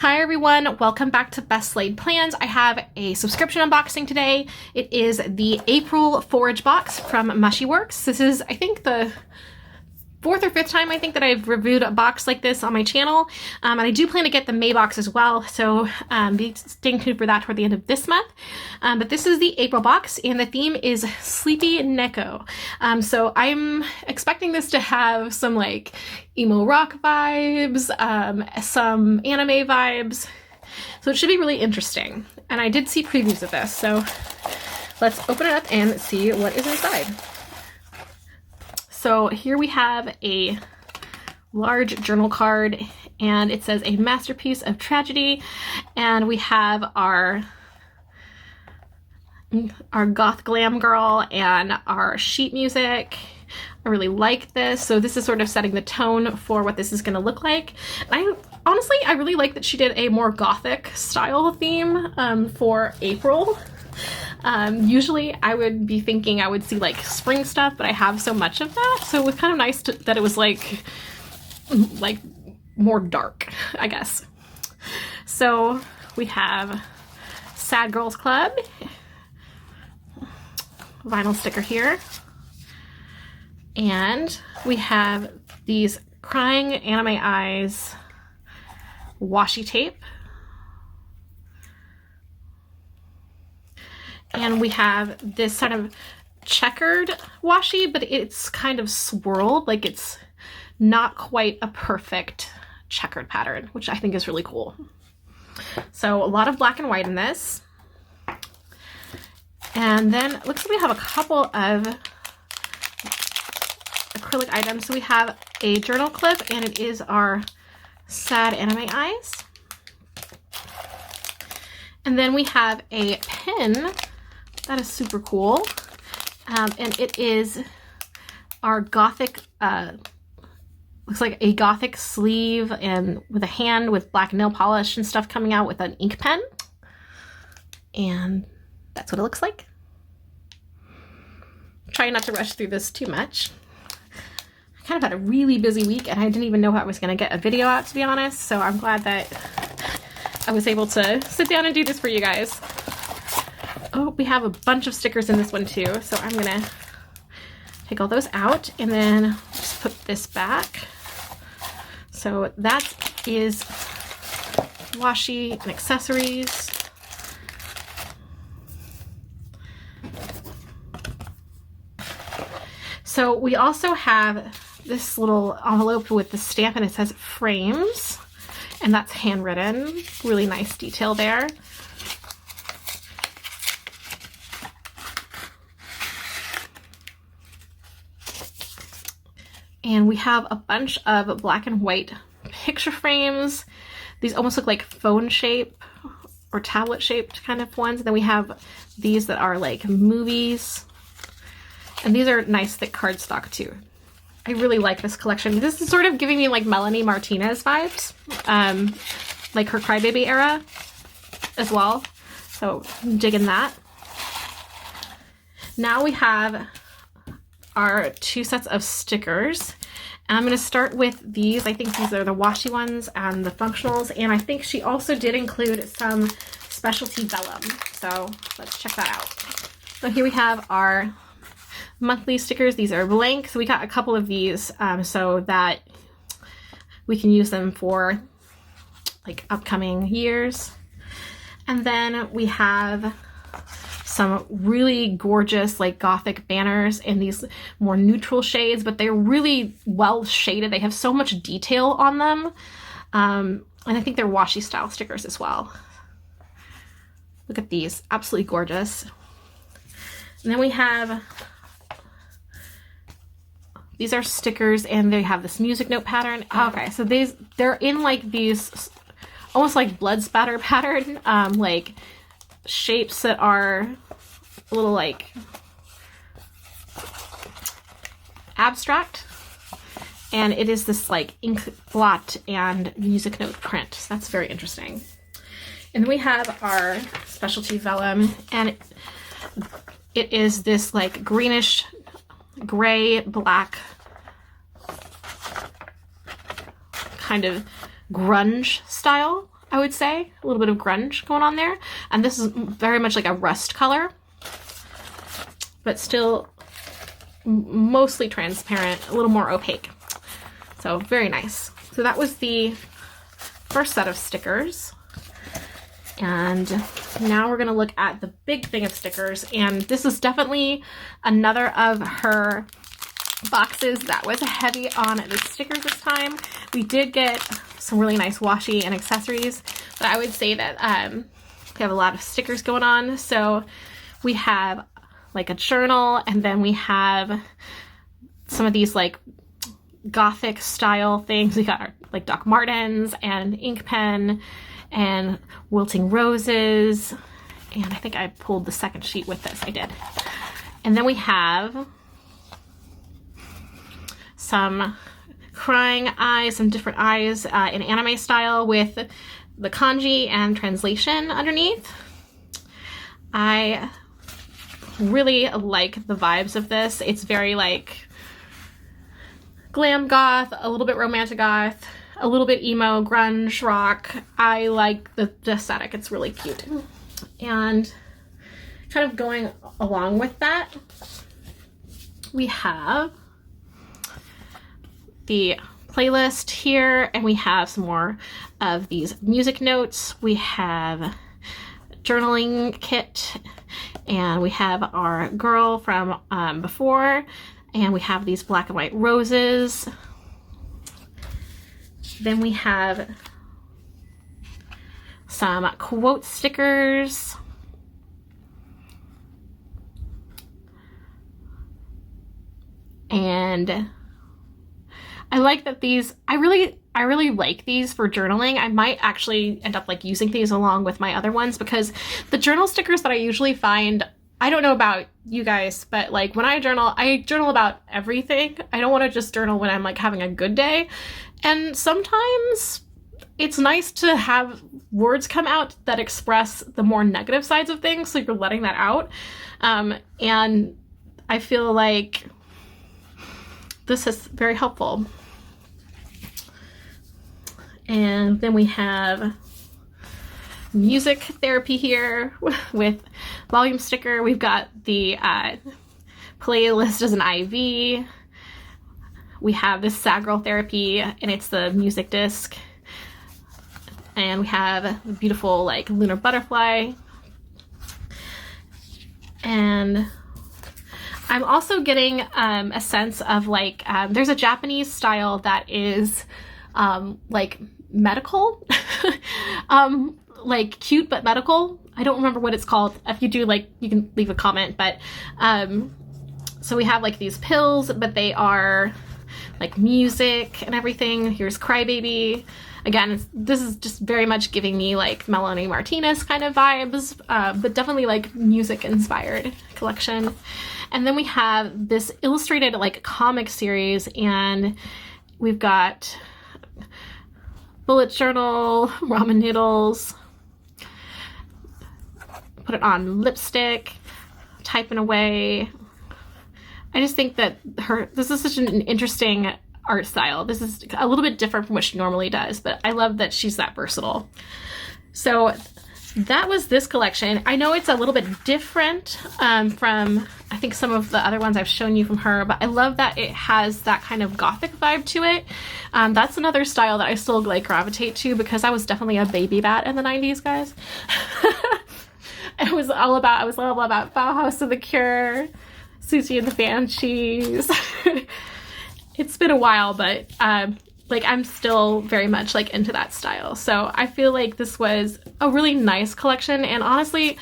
Hi everyone, welcome back to Best Laid Plans. I have a subscription unboxing today. It is the April Forage Box from MushieWorks. This is, I think, the fourth or fifth time that I've reviewed a box like this on my channel. And I do plan to get the May box as well, so be staying tuned for that toward the end of this month. But this is the April box, and the theme is sleepyneko. So I'm expecting this to have some like emo rock vibes, some anime vibes. So it should be really interesting. And I did see previews of this, so let's open it up and see what is inside. So here we have a large journal card, and it says a masterpiece of tragedy, and we have our goth glam girl and our sheet music. I really like this. So this is sort of setting the tone for what this is going to look like. Honestly, I really like that she did a more gothic style theme for April. Usually I would be thinking I would see like spring stuff, but I have so much of that, so it was kind of nice that it was like more dark, I guess. So we have Sad Girls Club vinyl sticker here, and we have these crying anime eyes washi tape. And we have this sort of checkered washi, but it's kind of swirled, like it's not quite a perfect checkered pattern, which I think is really cool. So a lot of black and white in this. And then it looks like we have a couple of acrylic items. So we have a journal clip, and it is our sad anime eyes. And then we have a pin. That is super cool. And it is our gothic, looks like a gothic sleeve and with a hand with black nail polish and stuff coming out with an ink pen. And that's what it looks like. Trying not to rush through this too much. I kind of had a really busy week, and I didn't even know how I was going to get a video out, to be honest. So I'm glad that I was able to sit down and do this for you guys. Oh, we have a bunch of stickers in this one too, so I'm gonna take all those out and then just put this back. So that is washi and accessories. So we also have this little envelope with the stamp, and it says frames, and that's handwritten. Really nice detail there. And we have a bunch of black and white picture frames. These almost look like phone shape or tablet shaped kind of ones. And then we have these that are like movies. And these are nice thick cardstock too. I really like this collection. This is sort of giving me like Melanie Martinez vibes, like her Crybaby era as well. So I'm digging that. Now we have our two sets of stickers. And I'm going to start with these. I think these are the washi ones and the functionals. And I think she also did include some specialty vellum. So let's check that out. So here we have our monthly stickers. These are blank. So we got a couple of these so that we can use them for like upcoming years. And then we have some really gorgeous like gothic banners in these more neutral shades, but they're really well shaded. They have so much detail on them. And I think they're washi style stickers as well. Look at these, absolutely gorgeous. And then we have, these are stickers, and they have this music note pattern. Okay, so they're in like these almost like blood spatter pattern, like shapes that are a little like abstract, and it is this like ink blot and music note print. So that's very interesting. And then we have our specialty vellum, and it is this like greenish gray black kind of grunge style, I I would say. A little bit of grunge going on there. And this is very much like a rust color, but still mostly transparent, a little more opaque. So very nice. So that was the first set of stickers. And now we're going to look at the big thing of stickers. And this is definitely another of her boxes that was heavy on the stickers this time. We did get some really nice washi and accessories, but I would say that we have a lot of stickers going on. So we have like a journal, and then we have some of these like gothic style things. We got our, like Doc Martens and ink pen and wilting roses, and I think I pulled the second sheet with this. I did. And then we have some crying eyes, some different eyes in anime style with the kanji and translation underneath. I really like the vibes of this. It's very like glam goth, a little bit romantic goth, a little bit emo, grunge, rock. I like the aesthetic. It's really cute. And kind of going along with that, we have the playlist here, and we have some more of these music notes. We have journaling kit, and we have our girl from before, and we have these black and white roses. Then we have some quote stickers. And I like that these, I really like these for journaling. I might actually end up like using these along with my other ones, because the journal stickers that I usually find, I don't know about you guys, but like when I journal about everything. I don't want to just journal when I'm like having a good day. And sometimes it's nice to have words come out that express the more negative sides of things, so you're letting that out. And I feel like this is very helpful. And then we have music therapy here with volume sticker. We've got the playlist as an IV. We have this Sad Girl therapy, and it's the music disc. And we have a beautiful like lunar butterfly. And I'm also getting a sense of like, there's a Japanese style that is like medical, like cute but medical. I don't remember what it's called. If you do, like, you can leave a comment. But so we have like these pills, but they are like music and everything. Here's Crybaby. Again, this is just very much giving me like Melanie Martinez kind of vibes, but definitely like music inspired collection. And then we have this illustrated like comic series, and we've got bullet journal, ramen noodles, put it on lipstick, typing away. I just think that this is such an interesting art style. This is a little bit different from what she normally does, but I love that she's that versatile. So that was this collection. I know it's a little bit different from, I think, some of the other ones I've shown you from her, but I love that it has that kind of gothic vibe to it. That's another style that I still like gravitate to, because I was definitely a baby bat in the 90s, guys. I was all about Bauhaus and the Cure, Susie and the Banshees. It's been a while, but like I'm still very much like into that style. So I feel like this was a really nice collection, and honestly,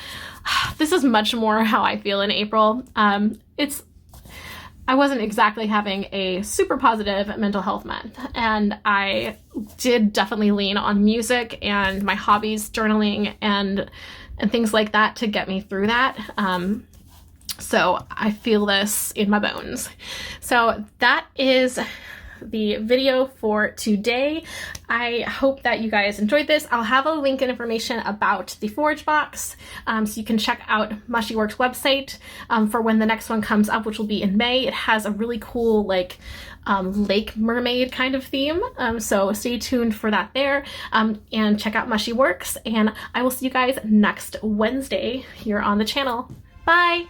this is much more how I feel in April. I wasn't exactly having a super positive mental health month, and I did definitely lean on music and my hobbies, journaling and things like that to get me through that. So I feel this in my bones. So that is the video for today. I hope that you guys enjoyed this. I'll have a link and information about the Forage Box, so you can check out MushieWorks website for when the next one comes up, which will be in May. It has a really cool like lake mermaid kind of theme, so stay tuned for that there, and check out MushieWorks, and I will see you guys next Wednesday here on the channel. Bye!